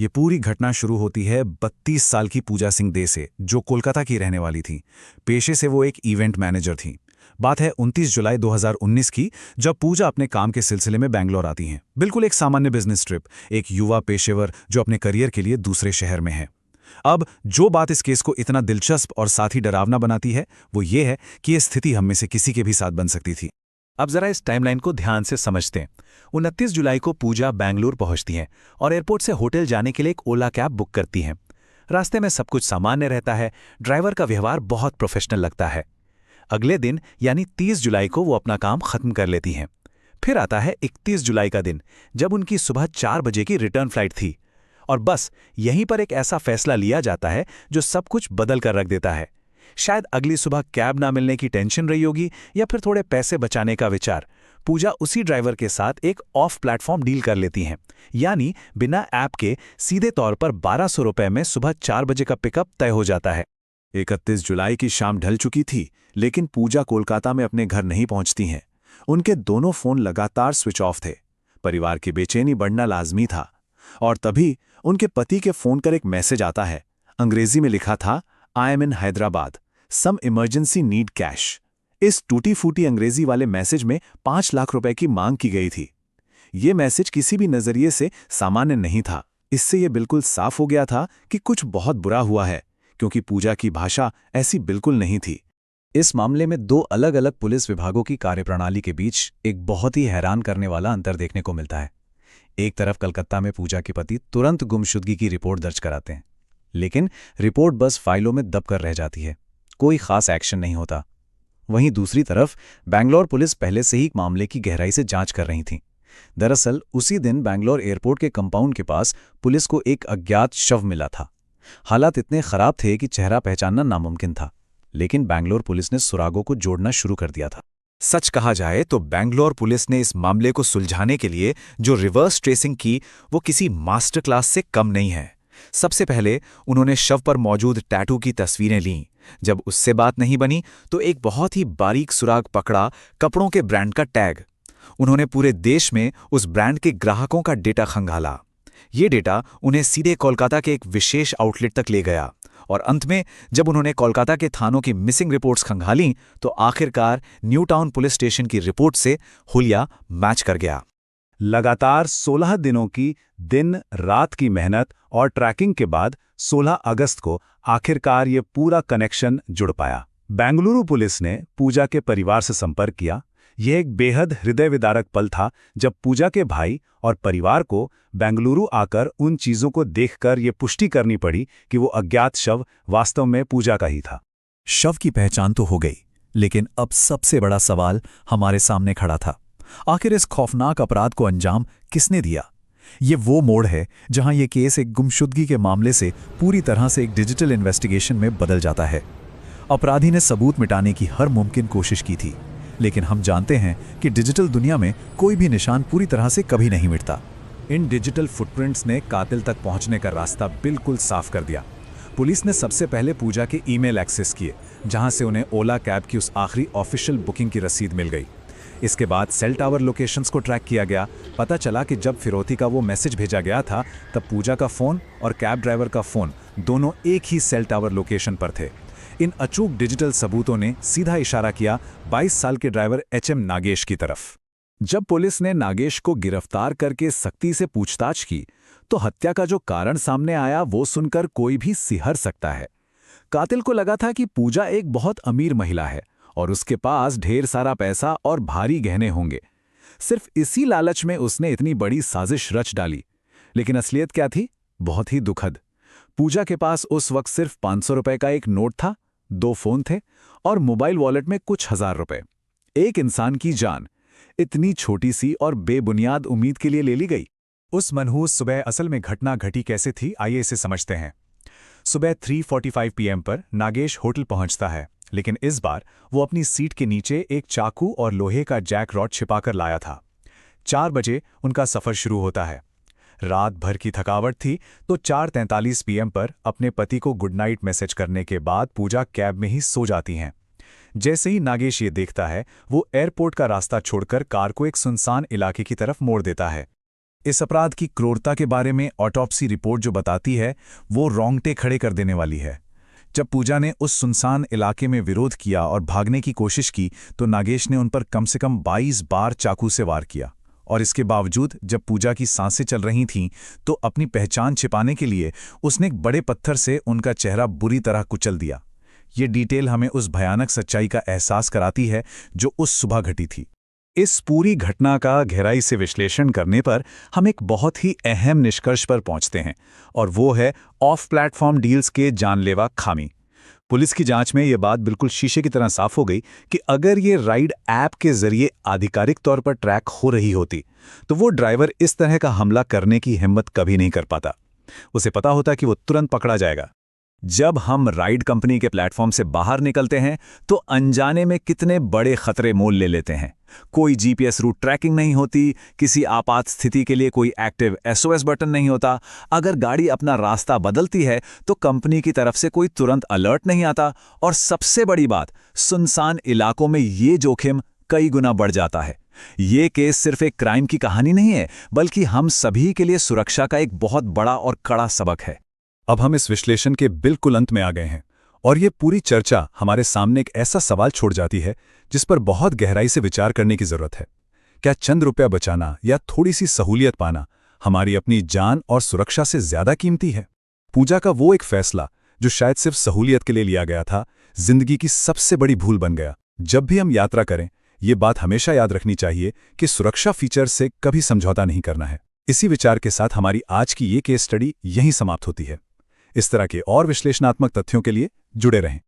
ये पूरी घटना शुरू होती है 32 साल की पूजा सिंह दे से, जो कोलकाता की रहने वाली थी। पेशे से वो एक इवेंट मैनेजर थी। बात है 29 जुलाई 2019 की, जब पूजा अपने काम के सिलसिले में बैंगलोर आती हैं। बिल्कुल एक सामान्य बिजनेस ट्रिप, एक युवा पेशेवर जो अपने करियर के लिए दूसरे शहर में है। अब जो बात इस केस को इतना दिलचस्प और साथ ही डरावना बनाती है, वो ये है कि यह स्थिति हम में से किसी के भी साथ बन सकती थी। अब जरा इस टाइमलाइन को ध्यान से समझते हैं। 29 जुलाई को पूजा बेंगलुरु पहुंचती हैं और एयरपोर्ट से होटल जाने के लिए एक ओला कैब बुक करती हैं। रास्ते में सब कुछ सामान्य रहता है, ड्राइवर का व्यवहार बहुत प्रोफेशनल लगता है। अगले दिन यानी 30 जुलाई को वो अपना काम खत्म कर लेती हैं। फिर आता है 31 जुलाई का दिन, जब उनकी सुबह 4 बजे की रिटर्न फ्लाइट थी। और बस यहीं पर एक ऐसा फैसला लिया जाता है जो सब कुछ बदल कर रख देता है। शायद अगली सुबह कैब ना मिलने की टेंशन रही होगी, या फिर थोड़े पैसे बचाने का विचार। पूजा उसी ड्राइवर के साथ एक ऑफ प्लेटफॉर्म डील कर लेती हैं, यानी बिना ऐप के सीधे तौर पर 1200 रुपए में सुबह 4 बजे का पिकअप तय हो जाता है। 31 जुलाई की शाम ढल चुकी थी, लेकिन पूजा कोलकाता में अपने घर नहीं पहुंचती हैं। उनके दोनों फोन लगातार स्विच ऑफ थे। परिवार की बेचैनी बढ़ना लाजमी था। और तभी उनके पति के फोन कर एक मैसेज आता है। अंग्रेजी में लिखा था, I am in Hyderabad, some emergency need cash. इस टूटी फूटी अंग्रेजी वाले मैसेज में 5 लाख रुपए की मांग की गई थी। ये मैसेज किसी भी नजरिए से सामान्य नहीं था। इससे यह बिल्कुल साफ हो गया था कि कुछ बहुत बुरा हुआ है, क्योंकि पूजा की भाषा ऐसी बिल्कुल नहीं थी। इस मामले में 2 अलग-अलग पुलिस विभागों की कार्यप्रणाली के बीच एक बहुत ही हैरान करने वाला अंतर देखने को मिलता है। एक तरफ कलकत्ता में पूजा के पति तुरंत गुमशुदगी की रिपोर्ट दर्ज कराते हैं, लेकिन रिपोर्ट बस फाइलों में दब कर रह जाती है, कोई खास एक्शन नहीं होता। वहीं दूसरी तरफ बैंगलोर पुलिस पहले से ही मामले की गहराई से जांच कर रही थी। दरअसल उसी दिन बैंगलोर एयरपोर्ट के कंपाउंड के पास पुलिस को एक अज्ञात शव मिला था। हालात इतने खराब थे कि चेहरा पहचानना नामुमकिन था, लेकिन बैंगलोर पुलिस ने सुरागों को जोड़ना शुरू कर दिया था। सच कहा जाए तो बेंगलोर पुलिस ने इस मामले को सुलझाने के लिए जो रिवर्स ट्रेसिंग की, वो किसी मास्टर क्लास से कम नहीं है। सबसे पहले उन्होंने शव पर मौजूद टैटू की तस्वीरें लीं। जब उससे बात नहीं बनी तो एक बहुत ही बारीक सुराग पकड़ा, कपड़ों के ब्रांड का टैग। उन्होंने पूरे देश में उस ब्रांड के ग्राहकों का डेटा खंगाला। ये डेटा उन्हें सीधे कोलकाता के एक विशेष आउटलेट तक ले गया, और अंत में जब उन्होंने कोलकाता के थानों की मिसिंग रिपोर्ट्स खंगालीं तो आखिरकार न्यू टाउन पुलिस स्टेशन की रिपोर्ट से हुलिया मैच कर गया। लगातार 16 दिनों की दिन रात की मेहनत और ट्रैकिंग के बाद 16 अगस्त को आखिरकार ये पूरा कनेक्शन जुड़ पाया। बेंगलुरु पुलिस ने पूजा के परिवार से संपर्क किया। यह एक बेहद हृदय विदारक पल था, जब पूजा के भाई और परिवार को बेंगलुरु आकर उन चीजों को देखकर ये पुष्टि करनी पड़ी कि वो अज्ञात शव वास्तव में पूजा का ही था। शव की पहचान तो हो गई, लेकिन अब सबसे बड़ा सवाल हमारे सामने खड़ा था। आखिर इस खौफनाक अपराध को अंजाम किसने दिया? ये वो मोड़ है जहां ये केस एक गुमशुदगी के मामले से पूरी तरह से एक डिजिटल इन्वेस्टिगेशन में बदल जाता है। अपराधी ने सबूत मिटाने की हर मुमकिन कोशिश की थी, लेकिन हम जानते हैं कि डिजिटल दुनिया में कोई भी निशान पूरी तरह से कभी नहीं मिटता। इन डिजिटल फुटप्रिंट्स ने कातिल तक पहुंचने का रास्ता बिल्कुल साफ कर दिया। पुलिस ने सबसे पहले पूजा के ईमेल एक्सेस किए, जहां से उन्हें ओला कैब की उस आखिरी ऑफिशियल बुकिंग की रसीद मिल गई। इसके बाद सेल टावर लोकेशंस को ट्रैक किया गया। पता चला कि जब फिरौती का वो मैसेज भेजा गया था, तब पूजा का फ़ोन और कैब ड्राइवर का फ़ोन दोनों एक ही सेल टावर लोकेशन पर थे। इन अचूक डिजिटल सबूतों ने सीधा इशारा किया 22 साल के ड्राइवर एचएम नागेश की तरफ। जब पुलिस ने नागेश को गिरफ्तार करके सख्ती से पूछताछ की, तो हत्या का जो कारण सामने आया वो सुनकर कोई भी सिहर सकता है। कातिल को लगा था कि पूजा एक बहुत अमीर महिला है और उसके पास ढेर सारा पैसा और भारी गहने होंगे। सिर्फ इसी लालच में उसने इतनी बड़ी साजिश रच डाली। लेकिन असलियत क्या थी? बहुत ही दुखद। पूजा के पास उस वक्त सिर्फ 500 रुपए का एक नोट था, 2 फोन थे और मोबाइल वॉलेट में कुछ हजार रुपए। एक इंसान की जान इतनी छोटी सी और बेबुनियाद उम्मीद के लिए ले ली गई। उस मनहूस सुबह असल में घटना घटी कैसे थी, आइए इसे समझते हैं। सुबह 3:45 PM पर नागेश होटल पहुंचता है, लेकिन इस बार वो अपनी सीट के नीचे एक चाकू और लोहे का जैक रॉड छिपाकर लाया था। 4 बजे उनका सफर शुरू होता है। रात भर की थकावट थी, तो 4:43 PM पर अपने पति को गुड नाइट मैसेज करने के बाद पूजा कैब में ही सो जाती हैं। जैसे ही नागेश ये देखता है, वो एयरपोर्ट का रास्ता छोड़कर कार को एक सुनसान इलाके की तरफ मोड़ देता है। इस अपराध की क्रूरता के बारे में ऑटोप्सी रिपोर्ट जो बताती है वो रोंगटे खड़े कर देने वाली है। जब पूजा ने उस सुनसान इलाके में विरोध किया और भागने की कोशिश की तो नागेश ने उन पर कम से कम 22 बार चाकू से वार किया। और इसके बावजूद जब पूजा की सांसें चल रही थीं तो अपनी पहचान छिपाने के लिए उसने एक बड़े पत्थर से उनका चेहरा बुरी तरह कुचल दिया। ये डिटेल हमें उस भयानक सच्चाई का एहसास कराती है जो उस सुबह घटी थी। इस पूरी घटना का गहराई से विश्लेषण करने पर हम एक बहुत ही अहम निष्कर्ष पर पहुंचते हैं, और वो है ऑफ प्लेटफॉर्म डील्स के जानलेवा खामी। पुलिस की जांच में ये बात बिल्कुल शीशे की तरह साफ हो गई कि अगर ये राइड ऐप के जरिए आधिकारिक तौर पर ट्रैक हो रही होती तो वो ड्राइवर इस तरह का हमला करने की हिम्मत कभी नहीं कर पाता। उसे पता होता कि वो तुरंत पकड़ा जाएगा। जब हम राइड कंपनी के प्लेटफॉर्म से बाहर निकलते हैं तो अनजाने में कितने बड़े खतरे मोल ले लेते हैं। कोई जीपीएस रूट ट्रैकिंग नहीं होती, किसी आपात स्थिति के लिए कोई एक्टिव एसओएस बटन नहीं होता, अगर गाड़ी अपना रास्ता बदलती है तो कंपनी की तरफ से कोई तुरंत अलर्ट नहीं आता, और सबसे बड़ी बात, सुनसान इलाकों में ये जोखिम कई गुना बढ़ जाता है। ये केस सिर्फ एक क्राइम की कहानी नहीं है, बल्कि हम सभी के लिए सुरक्षा का एक बहुत बड़ा और कड़ा सबक है। अब हम इस विश्लेषण के बिल्कुल अंत में आ गए हैं, और ये पूरी चर्चा हमारे सामने एक ऐसा सवाल छोड़ जाती है जिस पर बहुत गहराई से विचार करने की जरूरत है। क्या चंद रुपया बचाना या थोड़ी सी सहूलियत पाना हमारी अपनी जान और सुरक्षा से ज्यादा कीमती है? पूजा का वो एक फैसला जो शायद सिर्फ सहूलियत के लिए लिया गया था, जिंदगी की सबसे बड़ी भूल बन गया। जब भी हम यात्रा करें, ये बात हमेशा याद रखनी चाहिए कि सुरक्षा फीचर से कभी समझौता नहीं करना है। इसी विचार के साथ हमारी आज की ये केस स्टडी यहीं समाप्त होती है। इस तरह के और विश्लेषणात्मक तथ्यों के लिए जुड़े रहें।